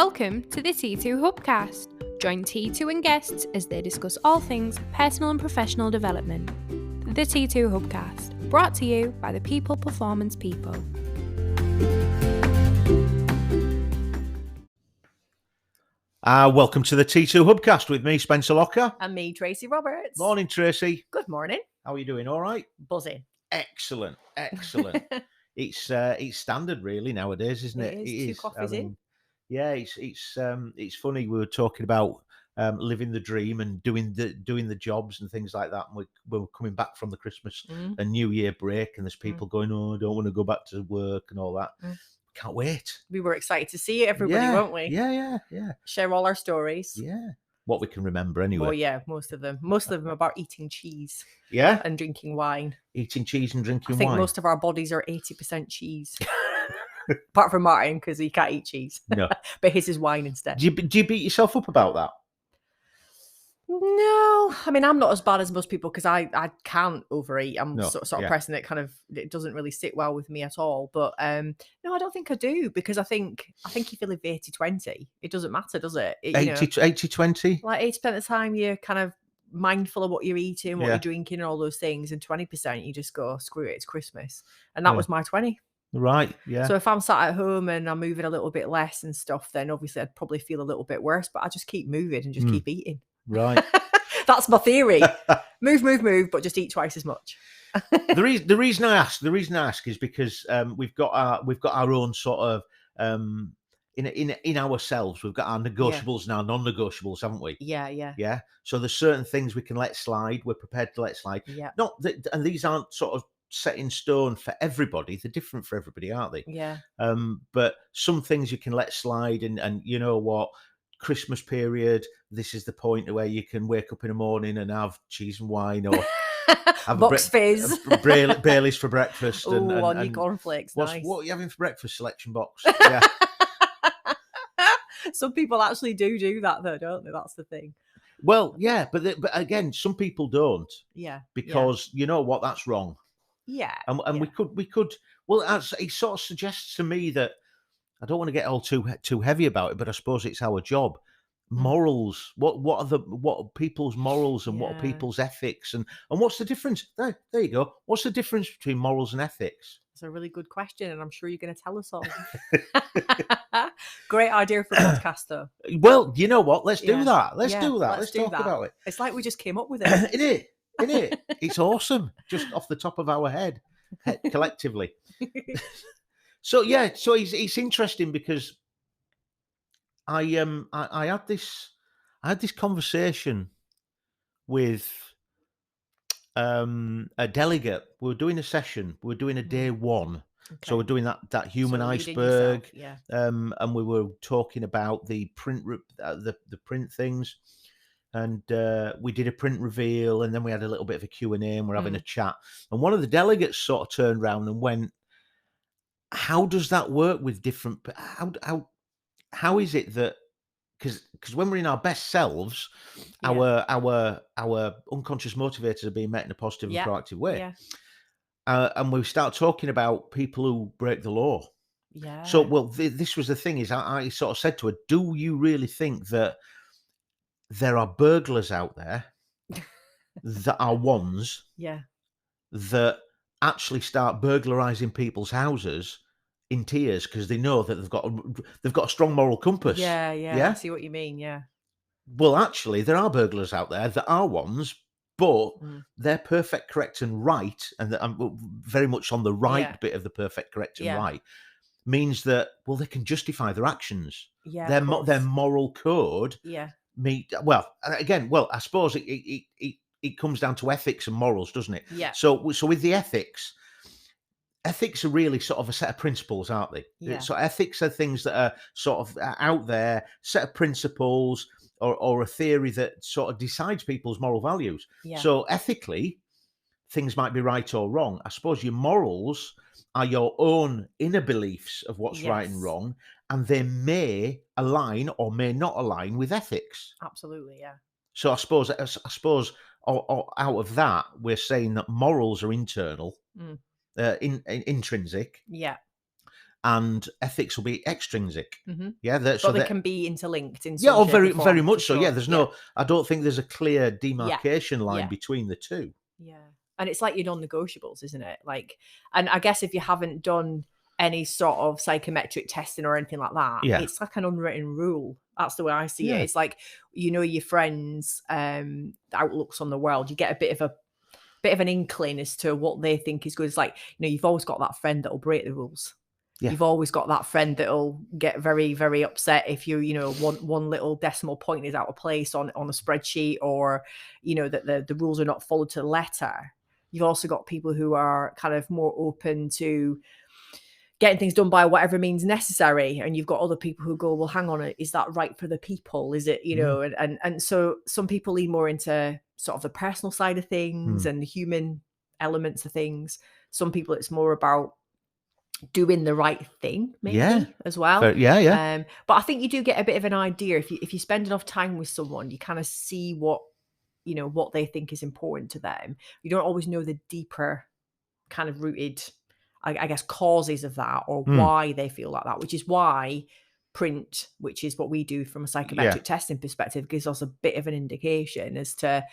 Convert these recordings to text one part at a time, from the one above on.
Welcome to the T2 Hubcast. Join T2 and guests as they discuss all things personal and professional development. The T2 Hubcast, brought to you by the People Performance People. Welcome to the T2 Hubcast with me, Spencer Locker. And me, Tracy Roberts. Morning, Tracy. Good morning. How are you doing? All right? Buzzing. Excellent. It's standard really nowadays, isn't it? It is. Two coffees in. Yeah, it's funny. We were talking about living the dream and doing the jobs and things like that. And we're coming back from the Christmas and New Year break, and there's people going, "Oh, I don't want to go back to work" and all that. Can't wait. We were excited to see everybody, weren't we? Yeah. Share all our stories. Yeah. What we can remember anyway. Oh yeah, most of them. Most of them about eating cheese. Yeah. And drinking wine. Eating cheese and drinking I think wine. most of our bodies are 80% cheese. Apart from Martin, because he can't eat cheese. No. But his is wine instead. Do you beat yourself up about that? No, I mean, I'm not as bad as most people because I can't overeat. I'm No, sort of pressing it. It doesn't really sit well with me at all. But no, I don't think I do, because I think if you live 80-20, it doesn't matter, does it? 80-20? Like 80% of the time you're kind of mindful of what you're eating, what Yeah. you're drinking, and all those things, and 20% you just go, screw it, it's Christmas. And that was my 20. Right, yeah. So if I'm sat at home and I'm moving a little bit less and stuff, then obviously I'd probably feel a little bit worse, but I just keep moving and just keep eating. Right. That's my theory. Move, but just eat twice as much. The reason I ask is because we've got our own sort of in ourselves. We've got our negotiables and our non-negotiables, haven't we? Yeah. So there's certain things we can let slide. We're prepared to let slide. Yeah. And these aren't sort of set in stone for everybody. They're different for everybody, aren't they? Yeah. But some things you can let slide, and you know what? Christmas period, this is the point where you can wake up in the morning and have cheese and wine, or have Box fizz, Baileys for breakfast. Oh, on your cornflakes. Nice. What are you having for breakfast? Selection box. Yeah. Some people actually do that though, don't they? That's the thing. Well, yeah, but again, some people don't. Yeah. Because you know what? That's wrong. Yeah. And we could. Well, it sort of suggests to me that I don't want to get all too heavy about it, but I suppose it's our job. Morals. What are people's morals, and what are people's ethics, and what's the difference? There you go. What's the difference between morals and ethics? It's a really good question, and I'm sure you're going to tell us all. Great idea for a podcast, though. Well, you know what? Let's do that. Let's talk about it. It's like we just came up with it. It. It's awesome. Just off the top of our head collectively. So it's interesting because I had this conversation with a delegate. We were doing a session. We were doing a day one. Okay. So we're doing that human iceberg. Yeah. And we were talking about the print the print things. And we did a print reveal, and then we had a little bit of a Q&A, and we're having a chat. And one of the delegates sort of turned around and went, how does that work with different? How is it that? Because when we're in our best selves, our unconscious motivators are being met in a positive and proactive way. Yeah. And we start talking about people who break the law. Yeah. So, this was the thing: is I sort of said to her, "Do you really think that there are burglars out there that are ones that actually start burglarizing people's houses in tears because they know that they've got a strong moral compass?" Yeah. I see what you mean. Yeah. Well, actually, there are burglars out there that are ones, but they're perfect, correct, and right, and I'm very much on the right bit of the perfect, correct, and right. Means that they can justify their actions. Yeah. Their moral code. Yeah. I suppose it comes down to ethics and morals, doesn't it? Yeah. So with the ethics are really sort of a set of principles, aren't they? Yeah. So ethics are things that are sort of out there, set of principles, or a theory that sort of decides people's moral values. Yeah. So ethically, things might be right or wrong. I suppose your morals are your own inner beliefs of what's right and wrong, and they may align or may not align with ethics. Absolutely, yeah. So I suppose out of that, we're saying that morals are internal, intrinsic. Yeah. and ethics will be extrinsic. Mm-hmm. Yeah, But they can be interlinked in yeah, some shape very or form, very much so. sure. Yeah, there's no. I don't think there's a clear demarcation line Yeah. between the two. Yeah, and it's like your non-negotiables, isn't it? Like, and I guess if you haven't done any sort of psychometric testing or anything like that, Yeah. it's like an unwritten rule. That's the way I see Yeah. it. It's like, your friends' outlooks on the world. You get a bit of an inkling as to what they think is good. It's like, you've always got that friend that'll break the rules. Yeah. You've always got that friend that'll get very, very upset if one little decimal point is out of place on a spreadsheet, or that the rules are not followed to the letter. You've also got people who are kind of more open to getting things done by whatever means necessary, and you've got other people who go, well, hang on, is that right for the people? Is it, and so some people lean more into sort of the personal side of things and the human elements of things. Some people, it's more about doing the right thing, maybe, as well. But I think you do get a bit of an idea if you spend enough time with someone, you kind of see what they think is important to them. You don't always know the deeper kind of rooted, I guess, causes of that, or why they feel like that, which is why print, which is what we do from a psychometric testing perspective, gives us a bit of an indication as to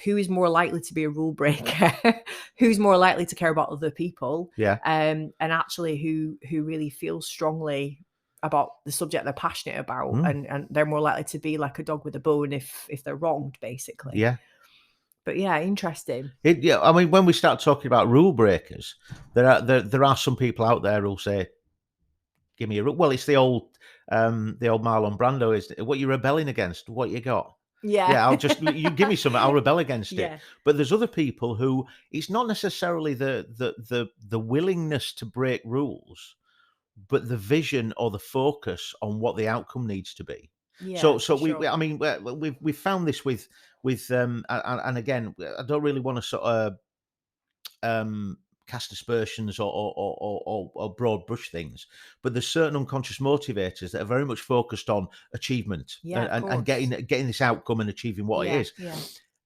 who is more likely to be a rule breaker, who's more likely to care about other people, and actually who really feels strongly about the subject they're passionate about, and they're more likely to be like a dog with a bone if they're wronged, basically. But yeah, interesting. I mean, when we start talking about rule breakers, there are some people out there who'll say, "Give me a rule." Well, it's the old Marlon Brando, is what you're rebelling against, what you got. Yeah, I'll just you give me something, I'll rebel against it. But there's other people who it's not necessarily the willingness to break rules, but the vision or the focus on what the outcome needs to be. So I mean, we've found this with and again, I don't really want to sort of cast aspersions or broad brush things, but there's certain unconscious motivators that are very much focused on achievement and getting this outcome and achieving what it is.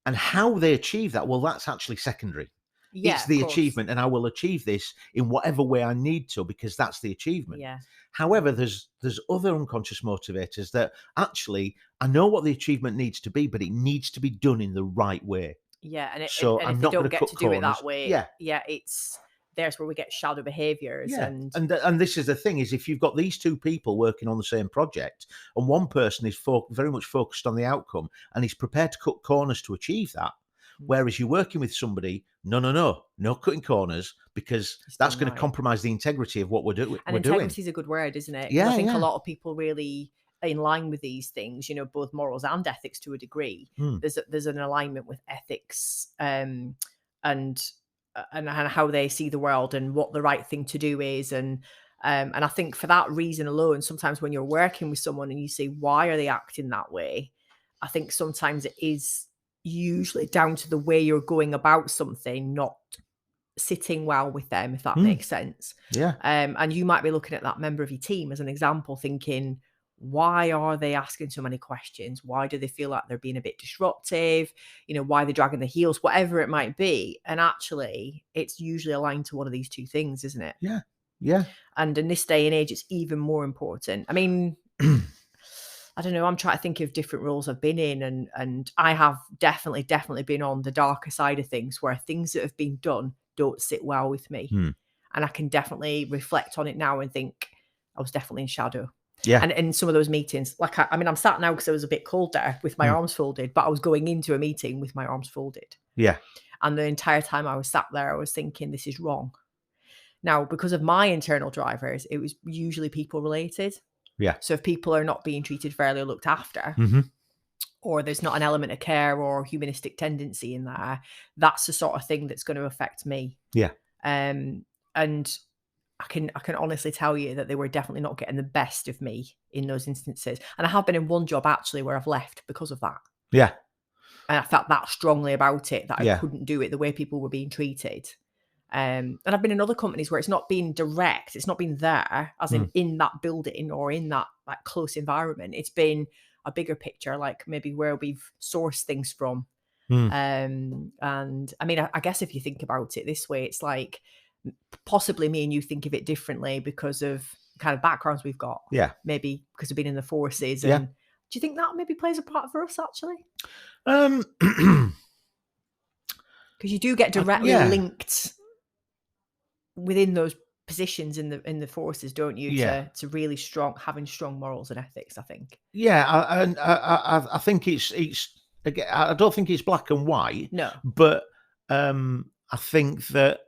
And how they achieve that, well, that's actually secondary. It's the achievement, and I will achieve this in whatever way I need to, because that's the achievement. However, there's other unconscious motivators that actually, I know what the achievement needs to be, but it needs to be done in the right way. And I'm if not they don't going to get cut to do corners. it that way, it's there's where we get shadow behaviors. And this is the thing, is if you've got these two people working on the same project, and one person is very much focused on the outcome and is prepared to cut corners to achieve that, whereas you're working with somebody, no cutting corners, because that's going to compromise the integrity of what we're doing. And integrity is a good word, isn't it? I think a lot of people really in line with these things, both morals and ethics to a degree. There's an alignment with ethics and how they see the world and what the right thing to do is. And I think for that reason alone, sometimes when you're working with someone and you say, why are they acting that way? I think sometimes it is usually down to the way you're going about something, not sitting well with them, if that makes sense. And you might be looking at that member of your team as an example, thinking, why are they asking so many questions? Why do they feel like they're being a bit disruptive? Why are they dragging their heels? Whatever it might be. And actually, it's usually aligned to one of these two things, isn't it? And in this day and age, it's even more important. I mean, I don't know, I'm trying to think of different roles I've been in, and I have definitely been on the darker side of things, where things that have been done don't sit well with me. And I can definitely reflect on it now and think I was definitely in shadow. And in some of those meetings, like, I'm sat now because I was a bit cold there with my arms folded, but I was going into a meeting with my arms folded. And the entire time I was sat there, I was thinking, this is wrong. Now, because of my internal drivers, it was usually people related. So if people are not being treated fairly or looked after, or there's not an element of care or humanistic tendency in there, that's the sort of thing that's going to affect me. And I can honestly tell you that they were definitely not getting the best of me in those instances. And I have been in one job actually where I've left because of that. And I felt that strongly about it, that I couldn't do it the way people were being treated. And I've been in other companies where it's not been direct, it's not been there as in that building or in that like close environment. It's been a bigger picture, like maybe where we've sourced things from. And I mean, I guess if you think about it this way, it's like possibly me and you think of it differently because of the kind of backgrounds we've got. Yeah. Maybe because we've been in the forces. Yeah. And do you think that maybe plays a part for us, actually? Because you do get directly linked within those positions in the forces, don't you? Yeah. To really having strong morals and ethics, I think. Yeah, I think it's again, I don't think it's black and white. No. But I think that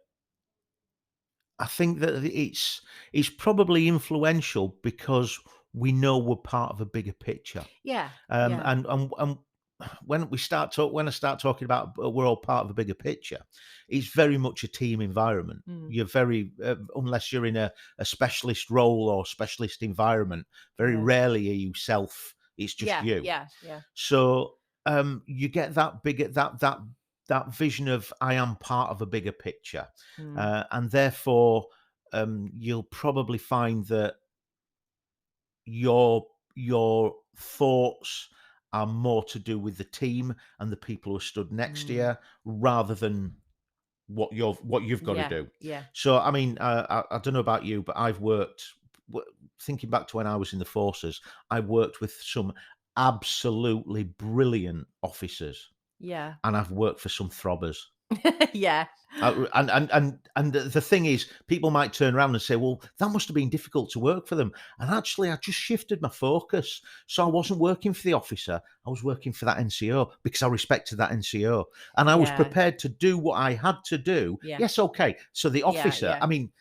it's probably influential because we know we're part of a bigger picture. Yeah. And when I start talking about we're all part of a bigger picture, it's very much a team environment. You're very unless you're in a specialist role or specialist environment, very rarely are you self. It's just you. Yeah. So you get that bigger that vision of I am part of a bigger picture, and therefore you'll probably find that your thoughts are more to do with the team and the people who stood next to you rather than what you've got to do. Yeah. So I mean, I don't know about you, but I've worked. Thinking back to when I was in the forces, I worked with some absolutely brilliant officers. Yeah. And I've worked for some throbbers. Yeah. And the thing is, people might turn around and say, well, that must have been difficult to work for them. And actually, I just shifted my focus. So I wasn't working for the officer. I was working for that NCO because I respected that NCO. And I was prepared to do what I had to do. Yeah. Yes, okay. So the officer, yeah. I mean,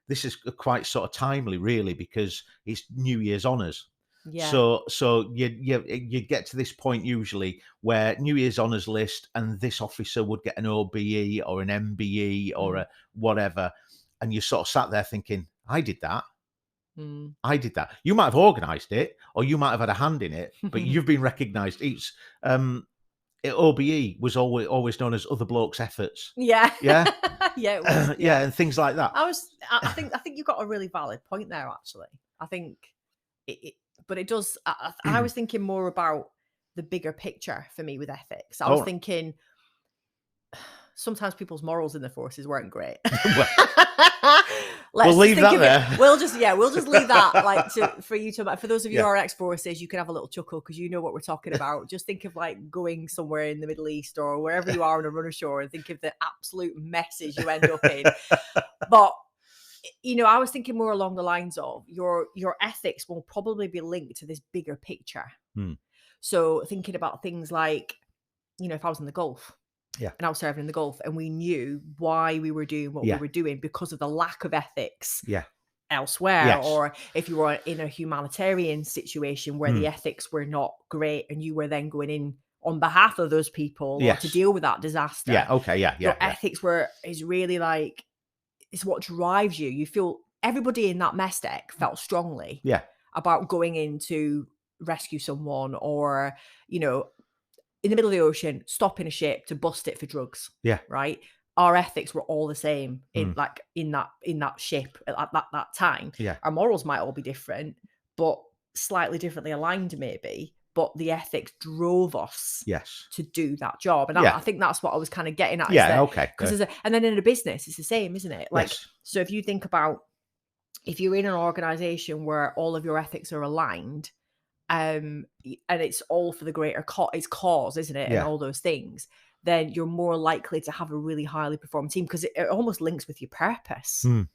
this is quite sort of timely, really, because it's New Year's honours. Yeah. So you get to this point usually where New Year's honours list, and this officer would get an OBE or an MBE or a whatever, and you sort of sat there thinking, I did that. I did that. You might have organised it, or you might have had a hand in it, but you've been recognised. It's OBE was always known as other blokes' efforts. Yeah. Yeah. Yeah, it was, yeah, and things like that. I think you've got a really valid point there. Actually, I think but it does. I was thinking more about the bigger picture for me with ethics. I was thinking sometimes people's morals in the forces weren't great. We'll leave that there. We'll just leave that for those of you who are ex-forces, you can have a little chuckle because you know what we're talking about. Just think of like going somewhere in the Middle East or wherever you are on a run ashore and think of the absolute messes you end up in. But I was thinking more along the lines of your ethics will probably be linked to this bigger picture. So thinking about things like, if I was in the Gulf, and I was serving in the Gulf, and we knew why we were doing what we were doing because of the lack of ethics elsewhere, or if you were in a humanitarian situation where the ethics were not great, and you were then going in on behalf of those people or to deal with that disaster. Your ethics is really like, it's what drives you. You feel everybody in that mess deck felt strongly about going in to rescue someone, or, in the middle of the ocean, stopping a ship to bust it for drugs. Yeah. Right. Our ethics were all the same in that ship at that time. Yeah. Our morals might all be different, but slightly differently aligned maybe. But the ethics drove us to do that job. And I think that's what I was kind of getting at. And then in a business, it's the same, isn't it? Like, so if you think about, if you're in an organization where all of your ethics are aligned, and it's all for the greater cause, isn't it? And all those things, then you're more likely to have a really highly performing team because it almost links with your purpose. And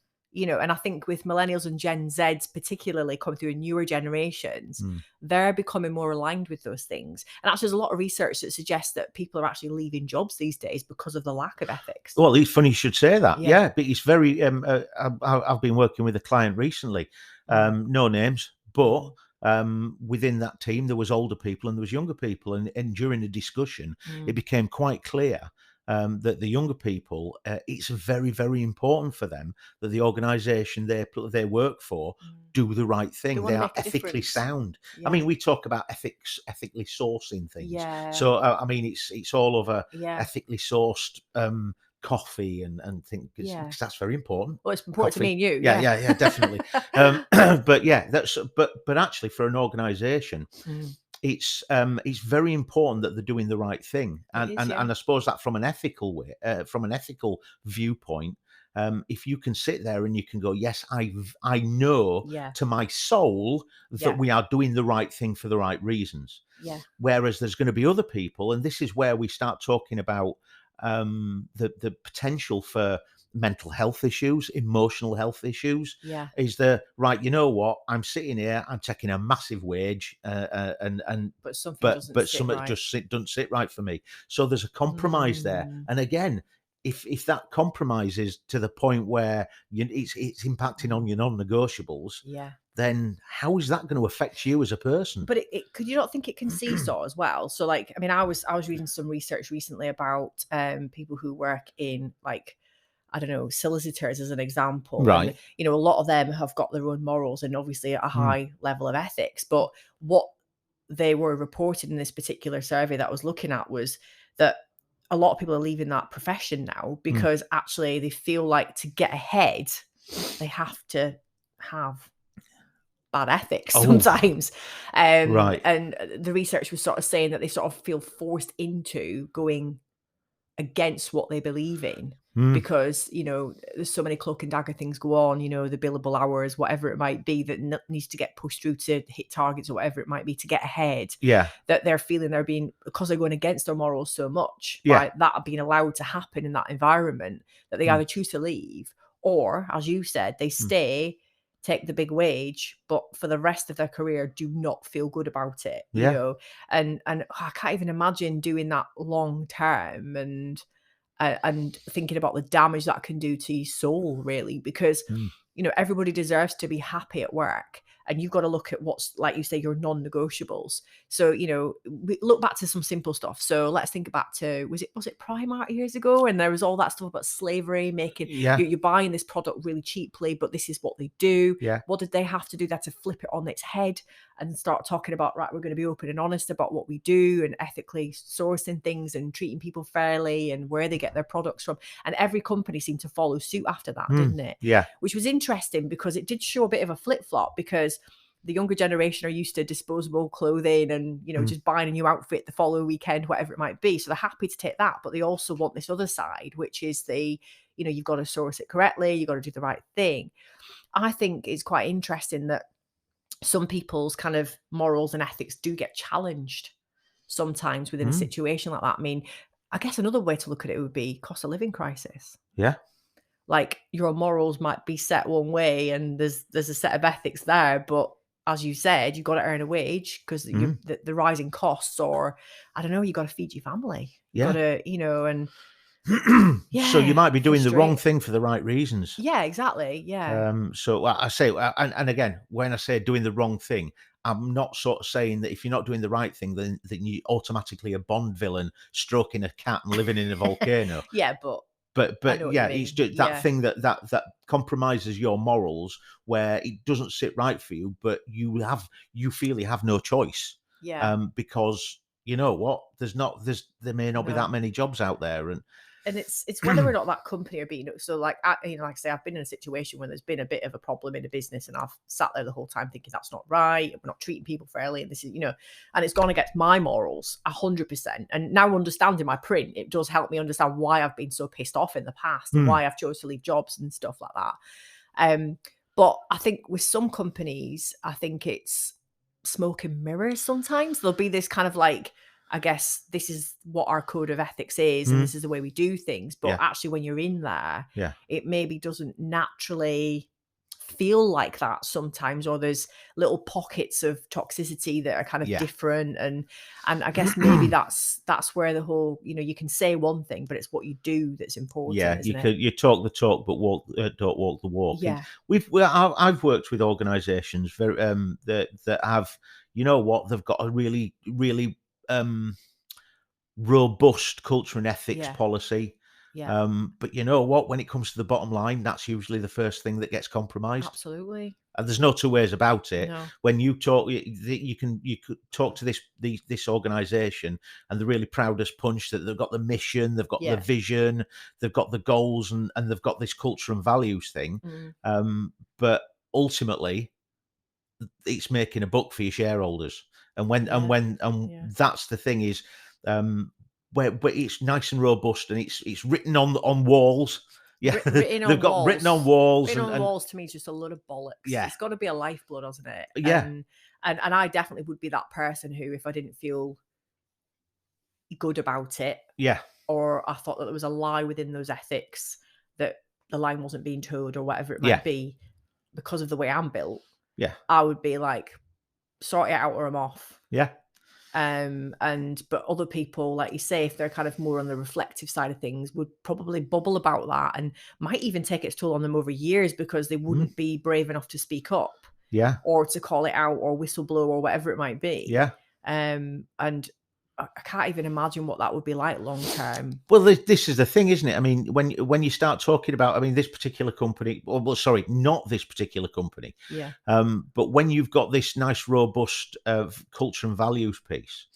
I think with millennials and Gen Zs, particularly coming through newer generations, they're becoming more aligned with those things. And actually, there's a lot of research that suggests that people are actually leaving jobs these days because of the lack of ethics. Well, it's funny you should say that. Yeah, but it's very. I've been working with a client recently, no names, but within that team there was older people and there was younger people, and during the discussion, it became quite clear. That the younger people, it's very, very important for them that the organisation they work for do the right thing. They are ethically sound. I mean, we talk about ethically sourcing things. So I mean, it's all over ethically sourced coffee and things, because that's very important. Well, it's important to me and you. Yeah, definitely. But actually, for an organisation, it's very important that they're doing the right thing, and I suppose that from an ethical way, from an ethical viewpoint, if you can sit there and you can go, yes, I know to my soul that we are doing the right thing for the right reasons. Whereas there's going to be other people, and this is where we start talking about the potential for mental health issues, emotional health issues. Is the right? You know what? I'm sitting here. I'm taking a massive wage, but something doesn't sit right for me. So there's a compromise there. And again, if that compromise is to the point where it's impacting on your non-negotiables, then how is that going to affect you as a person? But could you not think it can seesaw as well? So, like, I mean, I was reading some research recently about people who work in, like, I don't know, solicitors as an example. Right. And, a lot of them have got their own morals and obviously a high level of ethics. But what they were reported in this particular survey that I was looking at was that a lot of people are leaving that profession now because actually they feel like to get ahead, they have to have bad ethics sometimes. Right. And the research was sort of saying that they sort of feel forced into going against what they believe in because, there's so many cloak and dagger things go on, the billable hours, whatever it might be that needs to get pushed through to hit targets or whatever it might be to get ahead. That they're feeling they're being, because they're going against their morals so much by that being allowed to happen in that environment, that they either choose to leave or, as you said, they stay, take the big wage, but for the rest of their career do not feel good about it, you know, and I can't even imagine doing that long term and thinking about the damage that can do to your soul, really, because everybody deserves to be happy at work, and you've got to look at what's, like you say, your non-negotiables. So, we look back to some simple stuff. So let's think back to, was it Primark years ago? And there was all that stuff about slavery, making, you're buying this product really cheaply, but this is what they do. What did they have to do? They had to flip it on its head and start talking about, right, we're going to be open and honest about what we do and ethically sourcing things and treating people fairly and where they get their products from. And every company seemed to follow suit after that, didn't it? Which was interesting because it did show a bit of a flip-flop, because the younger generation are used to disposable clothing and, just buying a new outfit the following weekend, whatever it might be. So they're happy to take that, but they also want this other side, which is you've got to source it correctly. You've got to do the right thing. I think it's quite interesting that some people's kind of morals and ethics do get challenged sometimes within a situation like that. I mean, I guess another way to look at it would be cost of living crisis. Like, your morals might be set one way and there's a set of ethics there, but as you said, you've got to earn a wage because the rising costs, or I don't know, you got to feed your family. You got to, and so you might be doing the wrong thing for the right reasons. Yeah, exactly. Yeah. So I say, and again, when I say doing the wrong thing, I'm not sort of saying that if you're not doing the right thing, then you automatically a Bond villain stroking a cat and living in a volcano. But yeah, it's just that thing that compromises your morals, where it doesn't sit right for you, but you feel you have no choice. Because you know what, there may not be that many jobs out there, and it's whether or not that company are being, so like like I say, I've been in a situation where there's been a bit of a problem in a business and I've sat there the whole time thinking that's not right, we're not treating people fairly, and this is, and it's gone against my morals 100%. And now understanding my print, it does help me understand why I've been so pissed off in the past and why I've chose to leave jobs and stuff like that. But I think with some companies, I think it's smoke and mirrors. Sometimes there'll be this kind of like, I guess this is what our code of ethics is and this is the way we do things. But actually, when you're in there, it maybe doesn't naturally feel like that sometimes, or there's little pockets of toxicity that are kind of different. And I guess maybe that's where the whole, you can say one thing, but it's what you do that's important. You talk the talk, but don't walk the walk. I've worked with organisations very that have, they've got a really, really robust culture and ethics policy. But you know what, when it comes to the bottom line, that's usually the first thing that gets compromised. Absolutely. And there's no two ways about it. When you talk, you could talk to this organization and they're really proud as punch that they've got the mission, they've got the vision, they've got the goals, and they've got this culture and values thing. But ultimately, it's making a buck for your shareholders. And when Yeah. that's the thing is, where it's nice and robust and it's written on walls. Yeah, Written they've on got walls. written on walls. Written on and walls to me is just a load of bollocks. Yeah. It's got to be a lifeblood, hasn't it? Yeah. And I definitely would be that person who, if I didn't feel good about it, Yeah. or I thought that there was a lie within those ethics, that the line wasn't being towed or whatever it might Yeah. be, because of the way I'm built, Yeah. I would be like, sort it out or I'm off. Yeah. But other people, like you say, if they're kind of more on the reflective side of things, would probably bubble about that and might even take its toll on them over years because they wouldn't be brave enough to speak up. Yeah. Or to call it out or whistleblow or whatever it might be. Yeah. And I can't even imagine what that would be like long term. Well, this is the thing, isn't it? I mean, when you start talking about, I mean, this particular company, well, sorry, not this particular company. Yeah. But when you've got this nice, robust culture and values piece,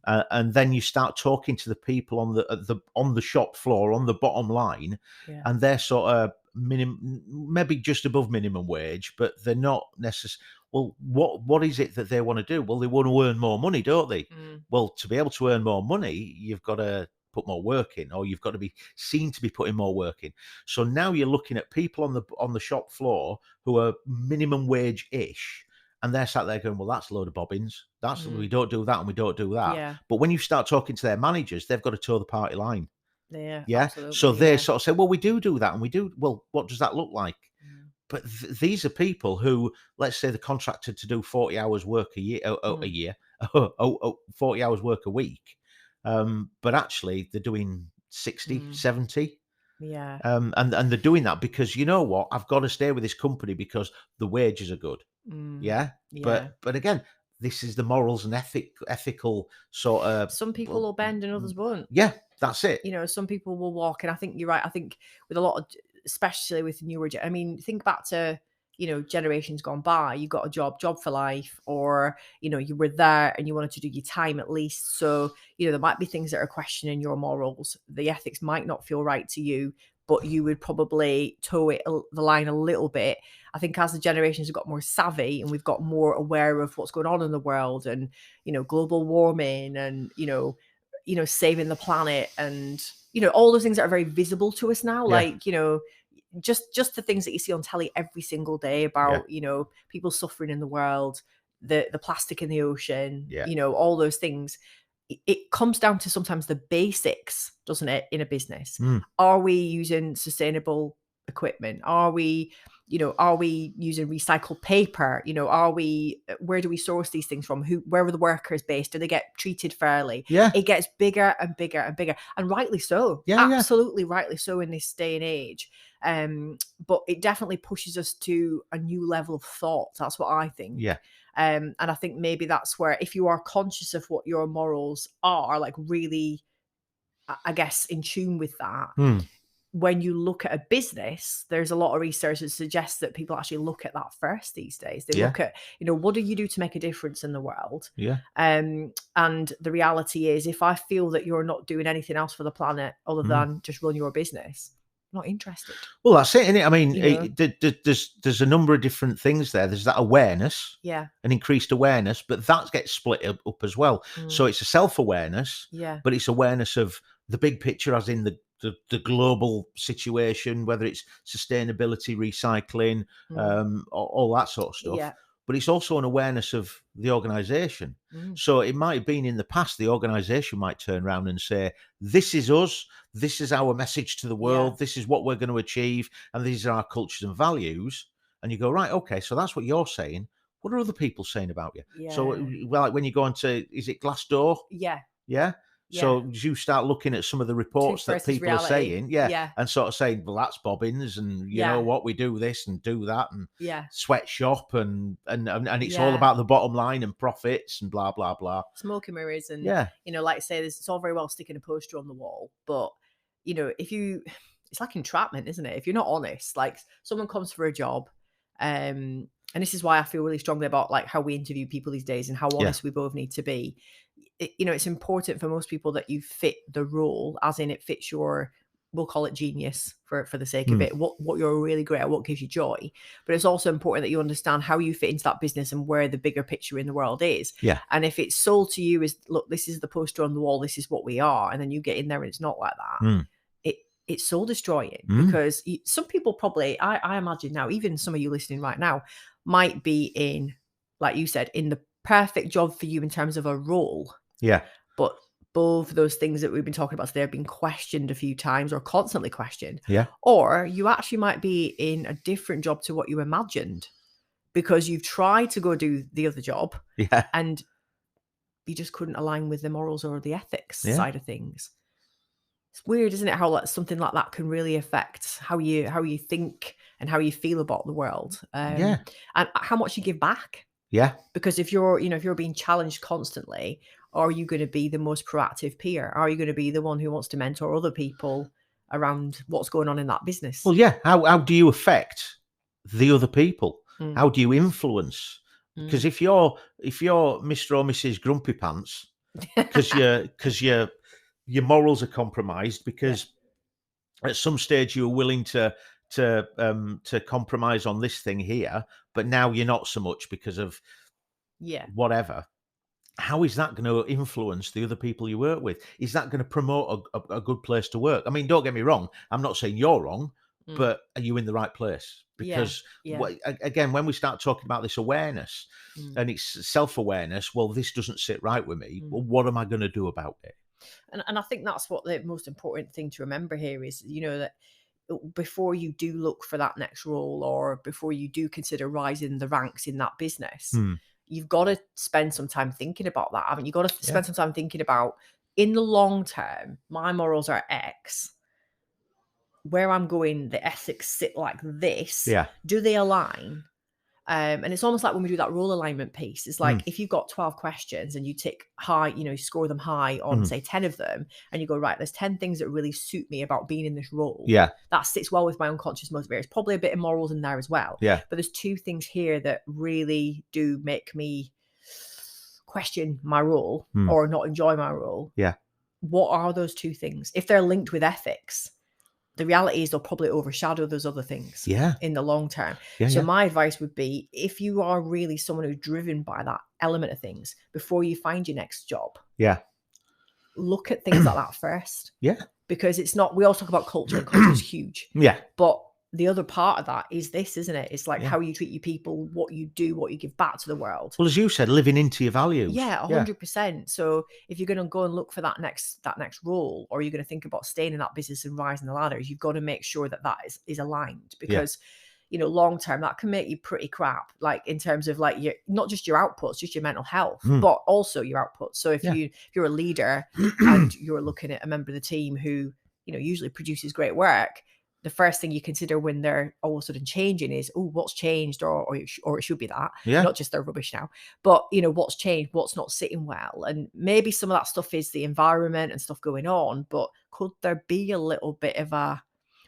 and then you start talking to the people on the shop floor, on the bottom line, and they're sort of maybe just above minimum wage, but they're not necessarily. Well, what is it that they want to do? Well, they want to earn more money, don't they? Well, to be able to earn more money, you've got to put more work in, or you've got to be seen to be putting more work in. So now you're looking at people on the shop floor who are minimum wage ish, and they're sat there going, "Well, that's a load of bobbins. That's we don't do that and we don't do that." Yeah. But when you start talking to their managers, they've got to toe the party line. Yeah. Absolutely, so they sort of say, "Well, we do that, and we do." Well, what does that look like? But these are people who, let's say, they're contracted to do 40 hours work a year, 40 hours work a week. But actually, they're doing 60, 70. Yeah. And they're doing that because, you know what, I've got to stay with this company because the wages are good. Yeah. But again, this is the morals and ethical sort of. Some people will bend and others won't. Yeah, that's it. You know, some people will walk, and I think you're right. I think with a lot of, especially with newer, I mean, think back to, you know, generations gone by. You got a job for life, or, you know, you were there and you wanted to do your time at least. So, you know, there might be things that are questioning your morals. The ethics might not feel right to you, but you would probably toe the line a little bit. I think as the generations have got more savvy and we've got more aware of what's going on in the world, and, you know, global warming, and, you know, saving the planet, and, you know, all those things that are very visible to us now, like, you know, just the things that you see on telly every single day about, you know, people suffering in the world, the plastic in the ocean, you know, all those things. It comes down to sometimes the basics, doesn't it, in a business? Are we using sustainable equipment? Are we using recycled paper? You know, where do we source these things from? Where are the workers based? Do they get treated fairly? Yeah. It gets bigger and bigger and bigger, and rightly so. Absolutely rightly so in this day and age. But it definitely pushes us to a new level of thought. That's what I think. Yeah. And I think maybe that's where, if you are conscious of what your morals are, like really, I guess, in tune with that, when you look at a business, there's a lot of research that suggests that people actually look at that first these days. They look at, you know, what do you do to make a difference in the world? Yeah. And the reality is, if I feel that you're not doing anything else for the planet other than just run your business, I'm not interested. Well, that's it, isn't it? I mean, You know? there's a number of different things there. There's that awareness, an increased awareness, but that gets split up as well. So it's a self-awareness, but it's awareness of the big picture, as in the global situation, whether it's sustainability, recycling, all that sort of stuff. But it's also an awareness of the organization. So it might have been in the past, the organization might turn around and say, this is us, this is our message to the world, this is what we're going to achieve, and these are our cultures and values. And you go, right, okay, so that's what you're saying. What are other people saying about you? So, well, like when you go into, is it Glassdoor? Yeah. So you start looking at some of the reports that people are saying, and sort of saying, well, that's bobbins, and you know what, we do this and do that, and sweatshop, and it's all about the bottom line and profits and blah blah blah. Smoke and mirrors, and you know, like I say, it's all very well sticking a poster on the wall, but you know, it's like entrapment, isn't it? If you're not honest, like someone comes for a job, and this is why I feel really strongly about like how we interview people these days and how honest we both need to be. You know, it's important for most people that you fit the role, as in it fits your we'll call it genius for the sake of it, what you're really great at, what gives you joy. But it's also important that you understand how you fit into that business and where the bigger picture in the world is. Yeah. And if it's sold to you as, look, this is the poster on the wall, this is what we are, and then you get in there and it's not like that, it's soul destroying. Because some people probably, I imagine now, even some of you listening right now, might be in, like you said, in the perfect job for you in terms of a role. Yeah. But both of those things that we've been talking about today have been questioned a few times or constantly questioned. Yeah. Or you actually might be in a different job to what you imagined because you've tried to go do the other job. Yeah. And you just couldn't align with the morals or the ethics side of things. It's weird, isn't it? How something like that can really affect how you think and how you feel about the world. And how much you give back. Yeah. Because if you're being challenged constantly, are you going to be the most proactive peer? Are you going to be the one who wants to mentor other people around what's going on in that business? Well, yeah. How do you affect the other people? How do you influence? Because if you're Mr. or Mrs. Grumpy Pants, because your morals are compromised, because at some stage you were willing to compromise on this thing here, but now you're not so much because of whatever. How is that going to influence the other people you work with? Is that going to promote a good place to work? I mean, don't get me wrong. I'm not saying you're wrong, but are you in the right place? Because again, when we start talking about this awareness and it's self-awareness, well, this doesn't sit right with me. Well, what am I going to do about it? And I think that's what the most important thing to remember here is, that before you do look for that next role or before you do consider rising the ranks in that business, you've got to spend some time thinking about that, haven't you? Got to spend some time thinking about, in the long term, my morals are X. Where I'm going, the ethics sit like this. Yeah. Do they align? And it's almost like when we do that role alignment piece, it's like if you've got 12 questions and you tick high, you score them high on say 10 of them, and you go, right, there's 10 things that really suit me about being in this role. Yeah. That sits well with my unconscious motivators. Probably a bit of morals in there as well. Yeah. But there's 2 things here that really do make me question my role or not enjoy my role. Yeah. What are those 2 things? If they're linked with ethics, the reality is they'll probably overshadow those other things in the long term. So my advice would be, if you are really someone who's driven by that element of things, before you find your next job, look at things like that first. Yeah. Because it's not, we all talk about culture, and culture is huge. Yeah. But the other part of that is this, isn't it? It's like how you treat your people, what you do, what you give back to the world. Well, as you said, living into your values. Yeah, 100%. So if you're going to go and look for that next role, or you're going to think about staying in that business and rising the ladder, you've got to make sure that is aligned, because long term that can make you pretty crap, like in terms of like your, not just your outputs, just your mental health, but also your outputs. So if you're a leader and you're looking at a member of the team who usually produces great work, the first thing you consider when they're all of a sudden changing is, oh, what's changed, or it should be that, not just they're rubbish now, but what's changed, what's not sitting well. And maybe some of that stuff is the environment and stuff going on, but could there be a little bit of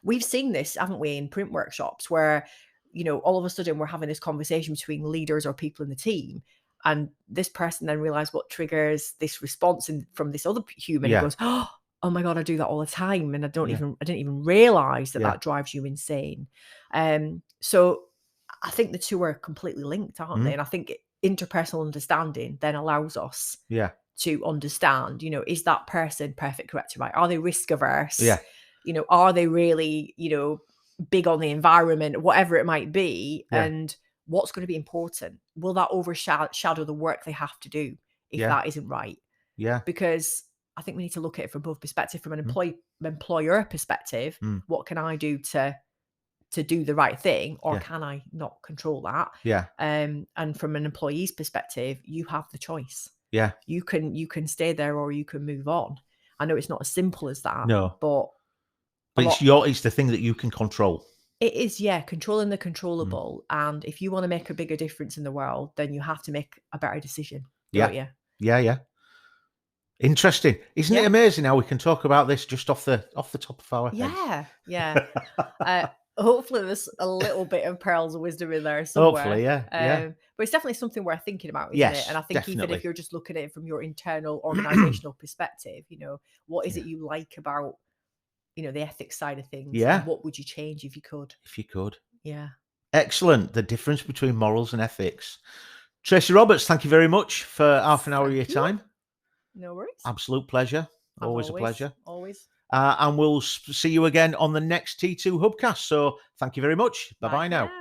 we've seen this, haven't we, in print workshops where, all of a sudden we're having this conversation between leaders or people in the team, and this person then realized what triggers this response from this other human and goes, oh my God, I do that all the time. And I didn't even realize that drives you insane. So I think the 2 are completely linked, aren't they? And I think interpersonal understanding then allows us to understand, is that person perfect, correct, right? Are they risk averse? Yeah. Are they really, big on the environment, whatever it might be? And what's going to be important? Will that overshadow the work they have to do if that isn't right? Yeah. Because I think we need to look at it from both perspectives. From an employer perspective, what can I do to do the right thing, or can I not control that? Yeah. And from an employee's perspective, you have the choice. Yeah. You can stay there or you can move on. I know it's not as simple as that. No. But it's the thing that you can control. It is, controlling the controllable. And if you want to make a bigger difference in the world, then you have to make a better decision. Don't you? Yeah. Interesting. Isn't it amazing how we can talk about this just off the top of our heads? Yeah. Hopefully there's a little bit of pearls of wisdom in there somewhere. Hopefully, yeah. But it's definitely something worth thinking about, isn't it? And I think even if you're just looking at it from your internal organizational perspective, what is it you like about the ethics side of things. Yeah. And what would you change if you could? If you could. Yeah. Excellent. The difference between morals and ethics. Tracy Roberts, thank you very much for half an hour of your time. No worries. Absolute pleasure. Always a pleasure. Always. And we'll see you again on the next T2 Hubcast. So thank you very much. Bye-bye now.